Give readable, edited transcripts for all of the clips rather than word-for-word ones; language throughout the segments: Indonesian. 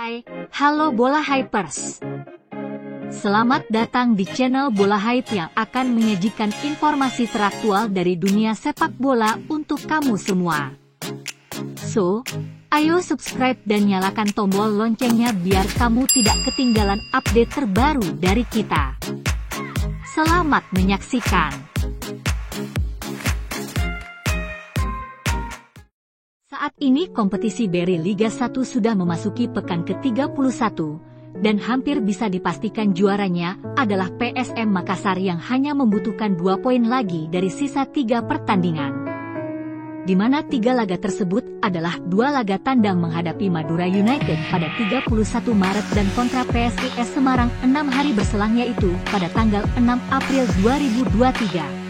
Hai, halo Bola Hypers. Selamat datang di channel Bola Hype yang akan menyajikan informasi teraktual dari dunia sepak bola untuk kamu semua. So, ayo subscribe dan nyalakan tombol loncengnya biar kamu tidak ketinggalan update terbaru dari kita. Selamat menyaksikan. Saat ini kompetisi BRI Liga 1 sudah memasuki pekan ke-31, dan hampir bisa dipastikan juaranya adalah PSM Makassar yang hanya membutuhkan 2 poin lagi dari sisa 3 pertandingan. Di mana 3 laga tersebut adalah 2 laga tandang menghadapi Madura United pada 31 Maret dan kontra PSIS Semarang 6 hari berselangnya itu pada tanggal 6 April 2023.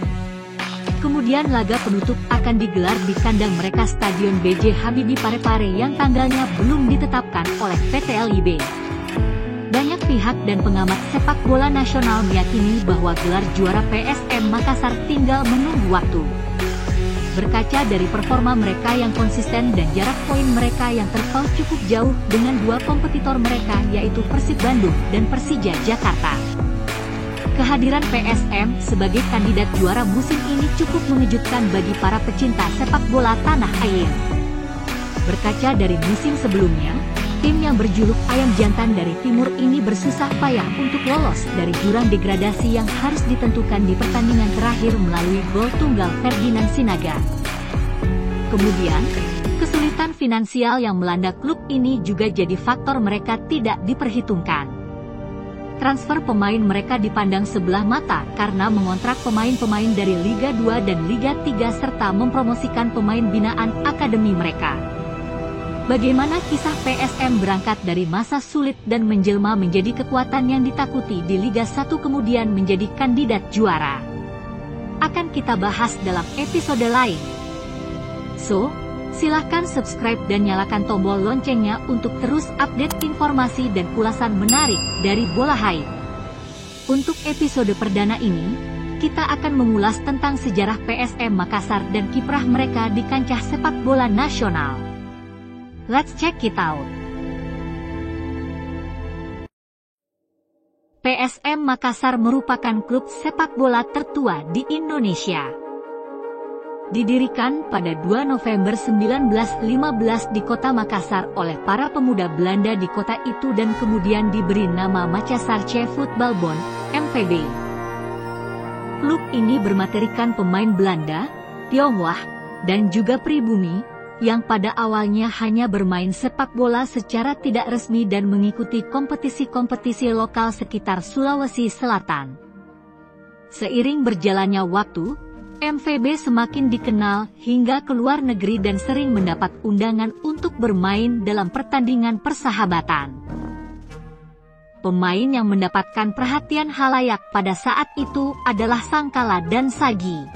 Kemudian laga penutup akan digelar di kandang mereka Stadion B.J. Habibie Parepare yang tanggalnya belum ditetapkan oleh PT LIB. Banyak pihak dan pengamat sepak bola nasional meyakini bahwa gelar juara PSM Makassar tinggal menunggu waktu. Berkaca dari performa mereka yang konsisten dan jarak poin mereka yang terpaut cukup jauh dengan 2 kompetitor mereka yaitu Persib Bandung dan Persija Jakarta. Kehadiran PSM sebagai kandidat juara musim ini cukup mengejutkan bagi para pecinta sepak bola tanah air. Berkaca dari musim sebelumnya, tim yang berjuluk Ayam Jantan dari Timur ini bersusah payah untuk lolos dari jurang degradasi yang harus ditentukan di pertandingan terakhir melalui gol tunggal Ferdinand Sinaga. Kemudian, kesulitan finansial yang melanda klub ini juga jadi faktor mereka tidak diperhitungkan. Transfer pemain mereka dipandang sebelah mata karena mengontrak pemain-pemain dari Liga 2 dan Liga 3 serta mempromosikan pemain binaan akademi mereka. Bagaimana kisah PSM berangkat dari masa sulit dan menjelma menjadi kekuatan yang ditakuti di Liga 1 kemudian menjadi kandidat juara? Akan kita bahas dalam episode lain. So, silahkan subscribe dan nyalakan tombol loncengnya untuk terus update informasi dan ulasan menarik dari Bola Hype. Untuk episode perdana ini, kita akan mengulas tentang sejarah PSM Makassar dan kiprah mereka di kancah sepak bola nasional. Let's check it out. PSM Makassar merupakan klub sepak bola tertua di Indonesia. Didirikan pada 2 November 1915 di kota Makassar oleh para pemuda Belanda di kota itu dan kemudian diberi nama Makassarche Voetbalbond, MVB. Klub ini bermaterikan pemain Belanda, Tionghoa, dan juga pribumi, yang pada awalnya hanya bermain sepak bola secara tidak resmi dan mengikuti kompetisi-kompetisi lokal sekitar Sulawesi Selatan. Seiring berjalannya waktu, MVB semakin dikenal hingga ke luar negeri dan sering mendapat undangan untuk bermain dalam pertandingan persahabatan. Pemain yang mendapatkan perhatian halayak pada saat itu adalah Sangkala dan Sagi.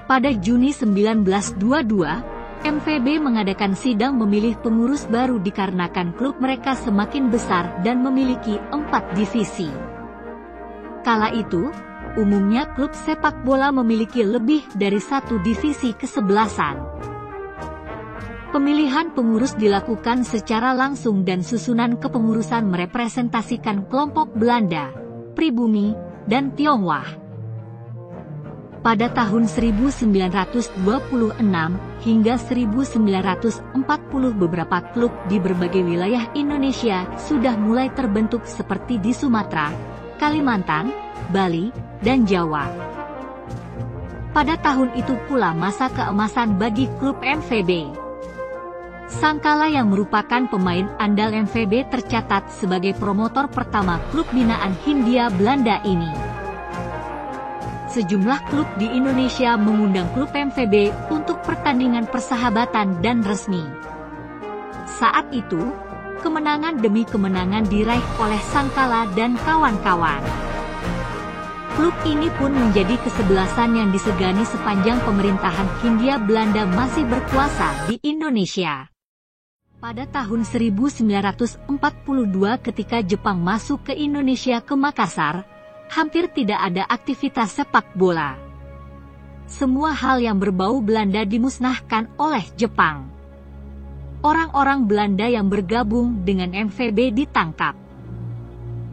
Pada Juni 1922, MVB mengadakan sidang memilih pengurus baru dikarenakan klub mereka semakin besar dan memiliki 4 divisi. Kala itu, umumnya klub sepak bola memiliki lebih dari 1 divisi kesebelasan. Pemilihan pengurus dilakukan secara langsung dan susunan kepengurusan merepresentasikan kelompok Belanda, pribumi, dan Tionghoa. Pada tahun 1926 hingga 1940 beberapa klub di berbagai wilayah Indonesia sudah mulai terbentuk seperti di Sumatera, Kalimantan, Bali, dan Jawa. Pada tahun itu pula masa keemasan bagi klub MVB. Sangkala yang merupakan pemain andal MVB tercatat sebagai promotor pertama klub binaan Hindia Belanda ini. Sejumlah klub di Indonesia mengundang klub MVB untuk pertandingan persahabatan dan resmi. Saat itu, kemenangan demi kemenangan diraih oleh Sangkala dan kawan-kawan. Klub ini pun menjadi kesebelasan yang disegani sepanjang pemerintahan Hindia Belanda masih berkuasa di Indonesia. Pada tahun 1942 ketika Jepang masuk ke Indonesia ke Makassar, hampir tidak ada aktivitas sepak bola. Semua hal yang berbau Belanda dimusnahkan oleh Jepang. orang-orang Belanda yang bergabung dengan MVB ditangkap.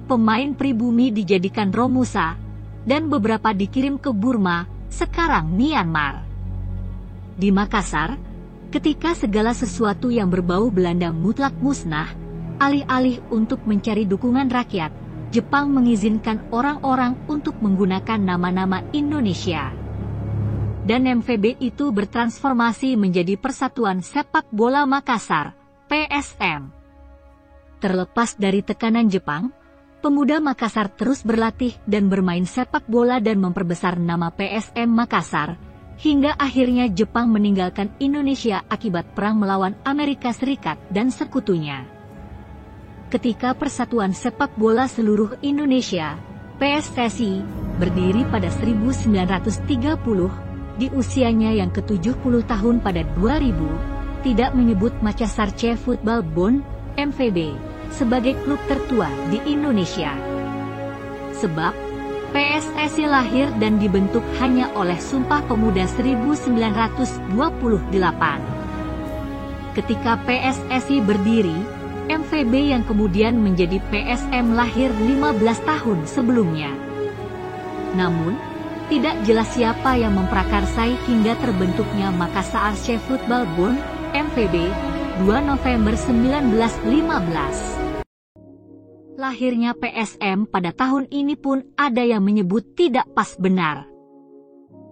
Pemain pribumi dijadikan Romusa, dan beberapa dikirim ke Burma, sekarang Myanmar. Di Makassar, ketika segala sesuatu yang berbau Belanda mutlak musnah, alih-alih untuk mencari dukungan rakyat, Jepang mengizinkan orang-orang untuk menggunakan nama-nama Indonesia. Dan MVB itu bertransformasi menjadi Persatuan Sepak Bola Makassar, PSM. Terlepas dari tekanan Jepang, pemuda Makassar terus berlatih dan bermain sepak bola dan memperbesar nama PSM Makassar, hingga akhirnya Jepang meninggalkan Indonesia akibat perang melawan Amerika Serikat dan sekutunya. Ketika Persatuan Sepak Bola Seluruh Indonesia, PSSI, berdiri pada 1930, di usianya yang ke-70 tahun pada 2000, tidak menyebut Makassar Football Bond, MVB, sebagai klub tertua di Indonesia. Sebab, PSSI lahir dan dibentuk hanya oleh Sumpah Pemuda 1928. Ketika PSSI berdiri, MVB yang kemudian menjadi PSM lahir 15 tahun sebelumnya. Namun, tidak jelas siapa yang memprakarsai hingga terbentuknya Makassar Football Bond, MVB, 2 November 1915. Lahirnya PSM pada tahun ini pun ada yang menyebut tidak pas benar.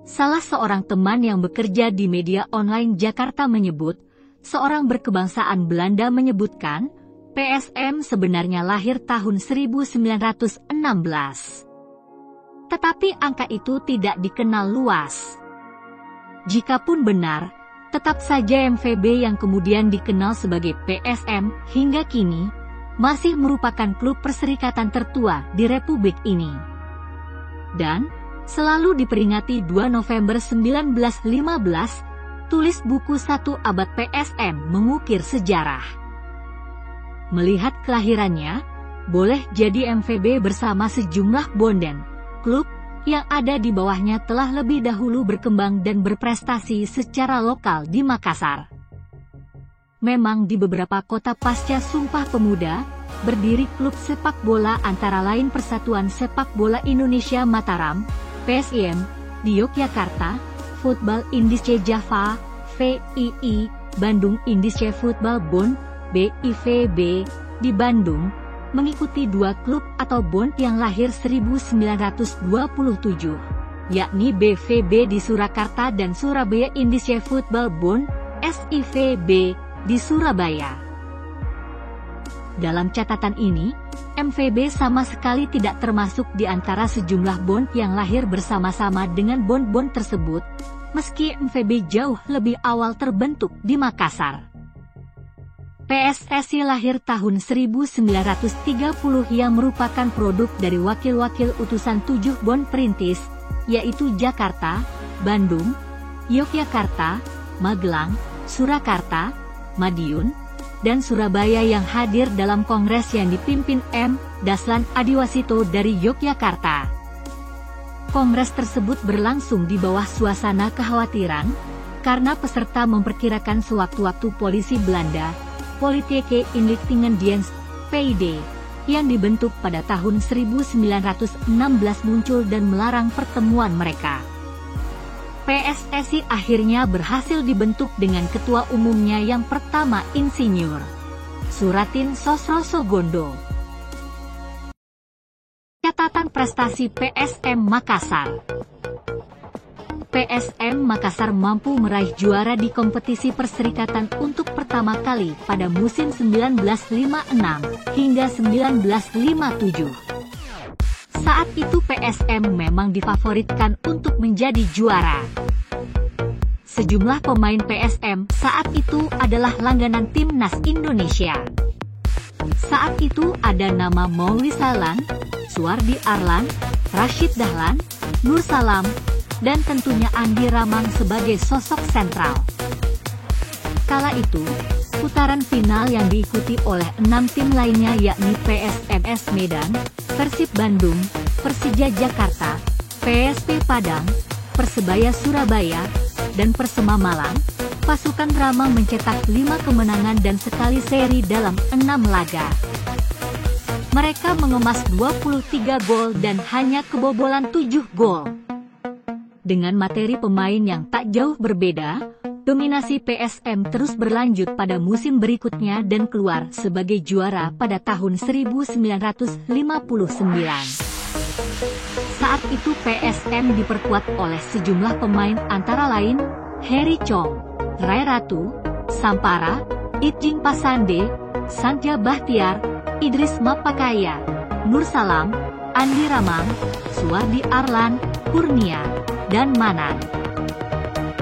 Salah seorang teman yang bekerja di media online Jakarta menyebut, seorang berkebangsaan Belanda menyebutkan, PSM sebenarnya lahir tahun 1916. Tetapi angka itu tidak dikenal luas. Jikapun benar, tetap saja MVB yang kemudian dikenal sebagai PSM hingga kini, masih merupakan klub perserikatan tertua di Republik ini. Dan, selalu diperingati 2 November 1915, tulis buku 1 abad PSM mengukir sejarah. Melihat kelahirannya, boleh jadi MVB bersama sejumlah bonden, klub yang ada di bawahnya telah lebih dahulu berkembang dan berprestasi secara lokal di Makassar. Memang di beberapa kota pasca Sumpah Pemuda, berdiri klub sepak bola antara lain Persatuan Sepak Bola Indonesia Mataram, PSIM, di Yogyakarta, Football Indische Java, VII, Bandung Indische Football Bond, BIVB, di Bandung, mengikuti 2 klub atau bond yang lahir 1927, yakni BVB di Surakarta dan Surabaya Indische Football Bond, SIVB, di Surabaya. Dalam catatan ini, MVB sama sekali tidak termasuk di antara sejumlah bond yang lahir bersama-sama dengan bond-bond tersebut, meski MVB jauh lebih awal terbentuk di Makassar. PSSI lahir tahun 1930 yang merupakan produk dari wakil-wakil utusan 7 bond perintis, yaitu Jakarta, Bandung, Yogyakarta, Magelang, Surakarta, Madiun, dan Surabaya yang hadir dalam kongres yang dipimpin M. Daslan Adiwasito dari Yogyakarta. Kongres tersebut berlangsung di bawah suasana kekhawatiran, karena peserta memperkirakan sewaktu-waktu polisi Belanda, Politieke Inlichtingendienst, PID, yang dibentuk pada tahun 1916 muncul dan melarang pertemuan mereka. PSSI akhirnya berhasil dibentuk dengan ketua umumnya yang pertama Insinyur Suratin Sosrosogondo. Catatan prestasi PSM Makassar. PSM Makassar mampu meraih juara di kompetisi perserikatan untuk pertama kali pada musim 1956 hingga 1957. Saat itu PSM memang difavoritkan untuk menjadi juara. Sejumlah pemain PSM saat itu adalah langganan timnas Indonesia. Saat itu ada nama Mauli Salan, Suardi Arlan, Rashid Dahlan, Nur Salam, dan tentunya Andi Ramang sebagai sosok sentral. Kala itu, putaran final yang diikuti oleh 6 tim lainnya yakni PSMS Medan, Persib Bandung, Persija Jakarta, PSP Padang, Persebaya Surabaya, dan Persema Malang, Pasukan Rama mencetak 5 kemenangan dan sekali seri dalam 6 laga. Mereka mengemas 23 gol dan hanya kebobolan 7 gol. Dengan materi pemain yang tak jauh berbeda, dominasi PSM terus berlanjut pada musim berikutnya dan keluar sebagai juara pada tahun 1959. Saat itu PSM diperkuat oleh sejumlah pemain antara lain Heri Chong, Rai Ratu, Sampara, Itjing Pasande, Santya Bahtiar, Idris Mapakaya, Nur Salam, Andi Ramang, Suwardi Arlan, Kurnia, dan Manan.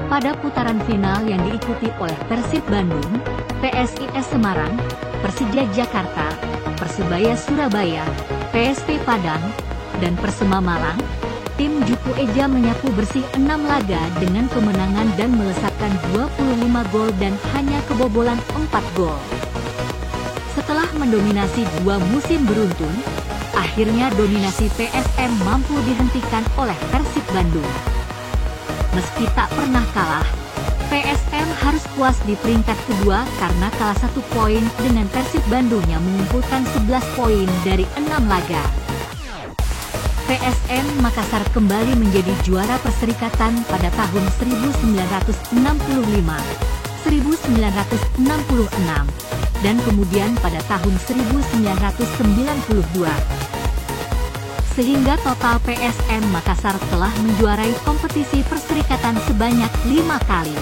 Pada putaran final yang diikuti oleh Persib Bandung, PSIS Semarang, Persija Jakarta, Persebaya Surabaya, PSV Padang, dan Persema Malang, tim Juku Eja menyapu bersih 6 laga dengan kemenangan dan melesatkan 25 gol dan hanya kebobolan 4 gol. Setelah mendominasi 2 musim beruntun, akhirnya dominasi PSM mampu dihentikan oleh Persib Bandung. Meski tak pernah kalah, PSM harus puas di peringkat kedua karena kalah 1 poin dengan Persib Bandung yang mengumpulkan 11 poin dari 6 laga. PSM Makassar kembali menjadi juara perserikatan pada tahun 1965, 1966, dan kemudian pada tahun 1992. Sehingga total PSM Makassar telah menjuarai kompetisi perserikatan sebanyak 5 kali.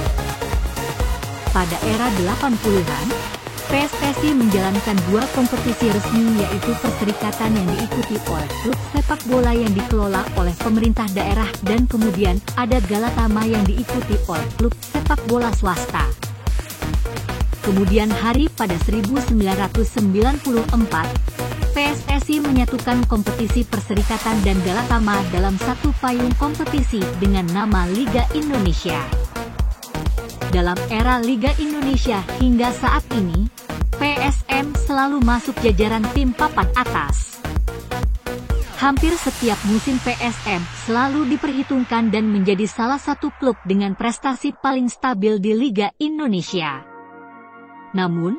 Pada era 80-an, PSSI menjalankan 2 kompetisi resmi yaitu perserikatan yang diikuti oleh klub sepak bola yang dikelola oleh pemerintah daerah dan kemudian ada Galatama yang diikuti oleh klub sepak bola swasta. Kemudian hari pada 1994, PSSI menyatukan kompetisi perserikatan dan Galatama dalam satu payung kompetisi dengan nama Liga Indonesia. Dalam era Liga Indonesia hingga saat ini, PSM selalu masuk jajaran tim papan atas. Hampir setiap musim PSM selalu diperhitungkan dan menjadi salah satu klub dengan prestasi paling stabil di Liga Indonesia. Namun,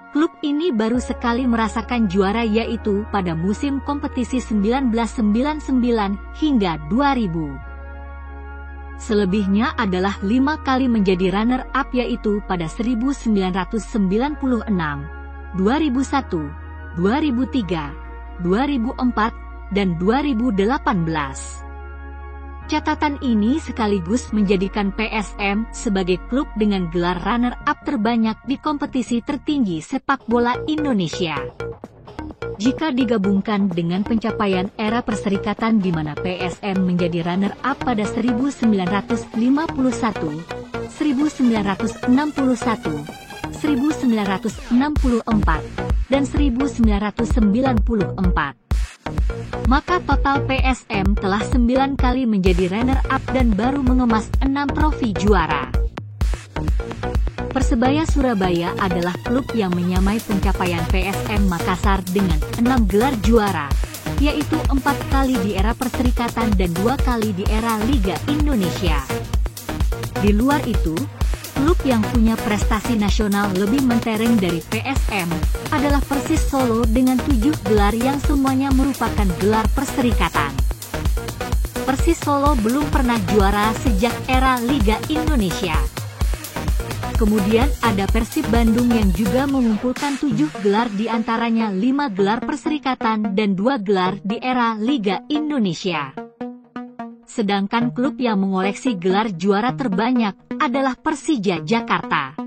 klub ini baru sekali merasakan juara yaitu pada musim kompetisi 1999 hingga 2000. Selebihnya adalah 5 kali menjadi runner-up yaitu pada 1996, 2001, 2003, 2004, dan 2018. Catatan ini sekaligus menjadikan PSM sebagai klub dengan gelar runner-up terbanyak di kompetisi tertinggi sepak bola Indonesia. Jika digabungkan dengan pencapaian era perserikatan di mana PSM menjadi runner-up pada 1951, 1961, 1964, dan 1994. Maka total PSM telah 9 kali menjadi runner-up dan baru mengemas 6 trofi juara. Persebaya Surabaya adalah klub yang menyamai pencapaian PSM Makassar dengan 6 gelar juara, yaitu 4 kali di era perserikatan dan 2 kali di era Liga Indonesia. Di luar itu, klub yang punya prestasi nasional lebih mentereng dari PSM adalah Persis Solo dengan 7 gelar yang semuanya merupakan gelar perserikatan. Persis Solo belum pernah juara sejak era Liga Indonesia. Kemudian ada Persib Bandung yang juga mengumpulkan 7 gelar diantaranya 5 gelar perserikatan dan 2 gelar di era Liga Indonesia. Sedangkan klub yang mengoleksi gelar juara terbanyak adalah Persija Jakarta.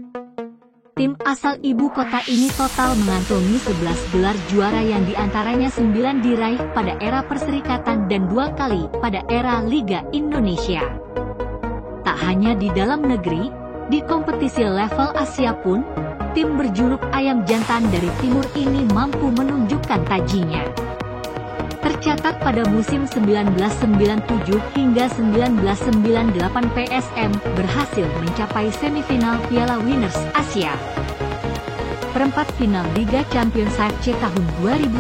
Tim asal ibu kota ini total mengantongi 11 gelar juara yang diantaranya 9 diraih pada era perserikatan dan 2 kali pada era Liga Indonesia. Tak hanya di dalam negeri, di kompetisi level Asia pun, tim berjuluk Ayam Jantan dari Timur ini mampu menunjukkan tajinya. Tercatat pada musim 1997 hingga 1998 PSM berhasil mencapai semifinal Piala Winners Asia. perempat final Liga Champions AFC tahun 2001,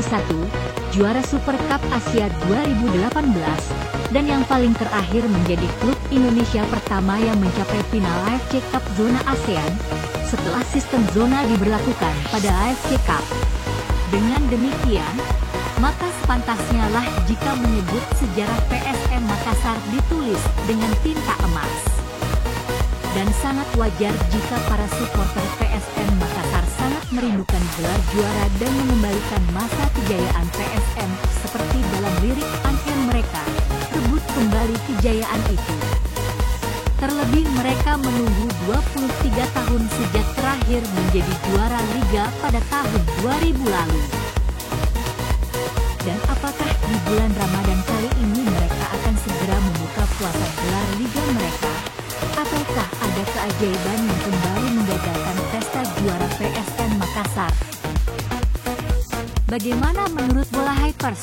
juara Super Cup Asia 2018, dan yang paling terakhir menjadi klub Indonesia pertama yang mencapai final AFC Cup zona ASEAN, setelah sistem zona diberlakukan pada AFC Cup. Dengan demikian, maka sepantasnya lah jika menyebut sejarah PSM Makassar ditulis dengan tinta emas. Dan sangat wajar jika para supporter PSM Makassar sangat merindukan gelar juara dan mengembalikan masa kejayaan PSM seperti dalam lirik anthem mereka, rebut kembali kejayaan itu. Terlebih mereka menunggu 23 tahun sejak terakhir menjadi juara Liga pada tahun 2000 lalu. Dan apakah di bulan Ramadan kali ini mereka akan segera membuka puasa gelar Liga mereka? Ataukah ada keajaiban yang kembali menggagalkan pesta juara PSM Makassar? Bagaimana menurut Bola Hypers?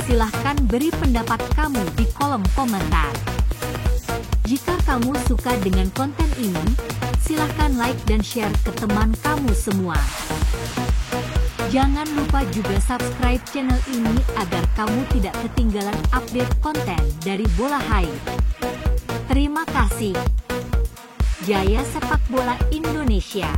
Silahkan beri pendapat kamu di kolom komentar. Jika kamu suka dengan konten ini, silahkan like dan share ke teman kamu semua. Jangan lupa juga subscribe channel ini agar kamu tidak ketinggalan update konten dari Bola Hype. Terima kasih. Jaya Sepak Bola Indonesia.